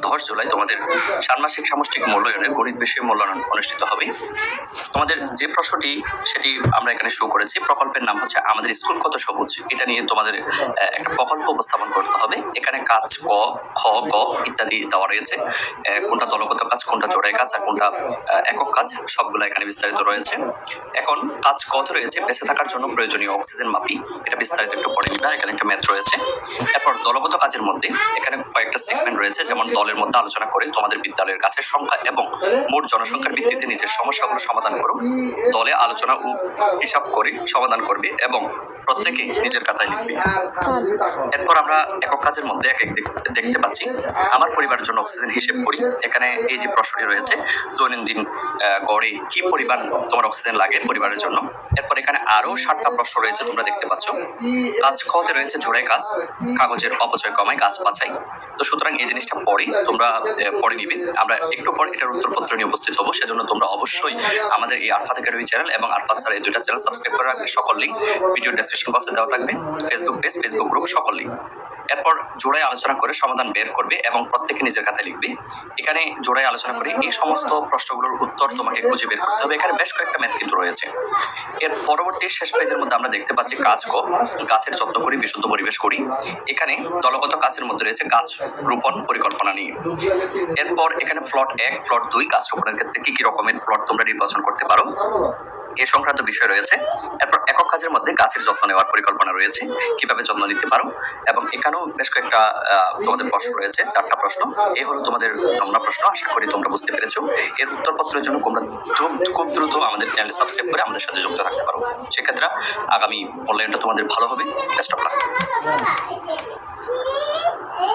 10 জুলাই তোমাদের ষান্মাসিক সামষ্টিক মূল্যায়নের গণিত বিষয়ে মূল্যায়ন অনুষ্ঠিত হবে। তোমাদের যে প্রশ্নটি সেটি আমরা এখানে শো করেছি। প্রকল্পের নাম হচ্ছে আমাদের স্কুল কত সবুজ। এটা নিয়ে তোমাদের একটা প্রকল্প উপস্থাপন করতে হবে। এখানে কাজ ক, খ, গ ইত্যাদি দেওয়া রয়েছে। কোনটা দলগত কাজ, কোনটা জোড়ায় কাজ, আর কোনটা একক কাজ, সবগুলো এখানে বিস্তারিত রয়েছে। এখন কাজ কত রয়েছে, বেঁচে থাকার জন্য প্রয়োজনীয় অক্সিজেন মাপি। এটা বিস্তারিত একটু পড়ে নিবা। এখানে একটা ম্যাথ রয়েছে। এরপর দলগত কাজের মধ্যে এখানে কয়েকটা সেগমেন্ট রয়েছে, যেমন দলের মধ্যে আলোচনা করে তোমাদের বিদ্যালয়ের গাছের সংখ্যা এবং মোট জনসংখ্যার ভিত্তিতে নিজের সমস্যাগুলো সমাধান করো। দলে আলোচনা ও হিসাব করে সমাধান করবে এবং প্রত্যেকে নিজের খাতায় লিখবে। এরপর আমরা একক কাজের মধ্যে এক দেখতে পাচ্ছি আমার পরিবারের জন্য অক্সিজেন হিসেব করি। এখানে এই যে প্রশ্নটি রয়েছে, দৈনন্দিন গড়ে কি পরিমাণ তোমার অক্সিজেন লাগে পরিবারের জন্য। এরপর এখানে আরো 7টা প্রশ্ন রয়েছে, তোমরা দেখতে পাচ্ছ। কাজ খতে রয়েছে জোড়ায় কাজ, কাগজের অপচয় কমায়, গাছ বাঁচাই। তো সুতরাং এই জিনিসটা পড়ে তোমরা পড়ে নিবে। আমরা একটু পর এটার উত্তরপত্র নিয়ে উপস্থিত হবো। সেজন্য তোমরা অবশ্যই আমাদের এই আরফাত একাডেমি চ্যানেল এবং আরফাত স্যার এই দুইটা চ্যানেল সাবস্ক্রাইব করে রাখবে। সকল লিঙ্ক ভিডিও ডেসক্রিপশন বক্সে দেওয়া থাকবে। ফেসবুক পেজ, ফেসবুক গ্রুপ, সকল লিঙ্ক। এরপর জোড়ায় আলোচনা করে সমাধান বের করবে এবং প্রত্যেকে নিজের খাতায় লিখবে। এখানে জোড়ায় আলোচনা করে এই সমস্ত প্রশ্নগুলোর উত্তর তোমাকে খুঁজে বের করতে হবে। এখানে বেশ কয়েকটা ম্যাথ কিন্তু রয়েছে। এর পরবর্তী শেষ পেজের মধ্যে আমরা দেখতে পাচ্ছি কাজ ক, গাছের যত্ন করি, বিশুদ্ধ পরিবেশ করি। এখানে দলগত কাজের মধ্যে রয়েছে গাছ রোপণ পরিকল্পনা নিয়ে। এরপর এখানে প্লট 1, প্লট 2 গাছ রোপণের ক্ষেত্রে কি কি রকমের প্লট তোমরা নির্বাচন করতে পারো এ সংক্রান্ত বিষয় রয়েছে। এরপর একক কাজের মধ্যে গাছের যত্ন নেওয়ার পরিকল্পনা রয়েছে, কিভাবে যত্ন নিতে পারো। এবং এখানেও বেশ কয়েকটা তোমাদের প্রশ্ন রয়েছে, 4টা প্রশ্ন। এই হলো তোমাদের নমুনা প্রশ্ন। আশা করি তোমরা বুঝতে পেরেছো। এর উত্তরপত্রের জন্য তোমরা খুব দ্রুত আমাদের চ্যানেল সাবস্ক্রাইব করে আমাদের সাথে যুক্ত থাকতে পারো। সেক্ষেত্রে আগামী মূল্যায়নটা তোমাদের ভালো হবে। Best of luck.